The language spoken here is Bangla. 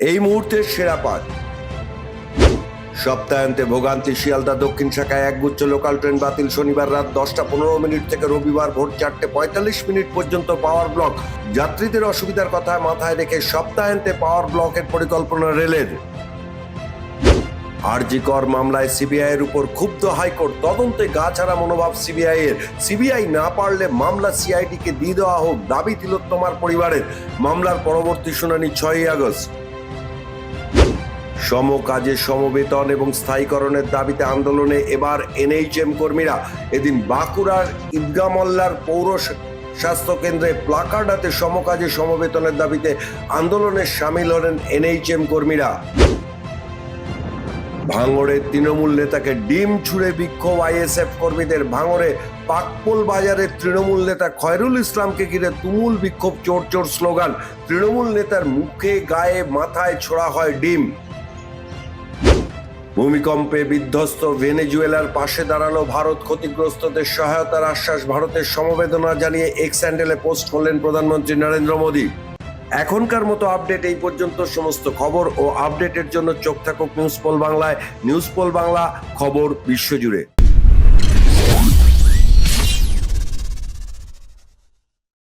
এই মুহূর্তের সেরা পাঠ। সপ্তাহান্তে ভোগান্তি শিয়ালদা দক্ষিণ শাখায় একগুচ্ছ লোকাল ট্রেন বাতিল। শনিবার রাত 10:15 থেকে রবিবার ভোর 4:45 পর্যন্ত পাওয়ার ব্লক। যাত্রীদের অসুবিধার কথা মাথায় রেখে সপ্তাহান্তে পাওয়ার ব্লকের পরিকল্পনা রেলের। আরজি কর মামলায় সিবিআই এর উপর ক্ষুব্ধ হাইকোর্ট। তদন্তে গা ছাড়া মনোভাব সিবিআই এর। সিবিআই না পারলে মামলা সিআইডি কে দিয়ে দেওয়া হোক, দাবি তিলোত্তমার পরিবারের। মামলার পরবর্তী শুনানি 6ই আগস্ট। সম কাজে সমবেতন এবং স্থায়ীকরণের দাবিতে আন্দোলনে এবার এনএইচএম কর্মীরা। এদিন বাঁকুড়ার ঈদগাহ মোল্লার পৌর স্বাস্থ্য কেন্দ্রে প্লাকার্ড হাতে সমকাজে সমবেতনের দাবিতে আন্দোলনে সামিল হলেন এনএইচএম কর্মীরা। ভাঙড়ে তৃণমূল নেতাকে ডিম ছুঁড়ে বিক্ষোভ আইএসএফ কর্মীদের। ভাঙড়ে পাকপোল বাজারে তৃণমূল নেতা খয়রুল ইসলামকে ঘিরে তুমুল বিক্ষোভ, চোর চোর স্লোগান। তৃণমূল নেতার মুখে, গায়ে, মাথায় ছোড়া হয় ডিম। ভূমিকম্পে বিধ্বস্ত ভেনেজুয়েলার পাশে দাঁড়ানো ভারত। ক্ষতিগ্রস্তদের সহায়তার আশ্বাস। ভারতের সমবেদনা জানিয়ে এক্স হ্যান্ডেলে পোস্ট করলেন প্রধানমন্ত্রী নরেন্দ্র মোদী। এখনকার মতো আপডেট এই পর্যন্ত। সমস্ত খবর ও আপডেটের জন্য চোখ থাকুক নিউজ পোল বাংলায়। নিউজ পোল বাংলা, খবর বিশ্বজুড়ে।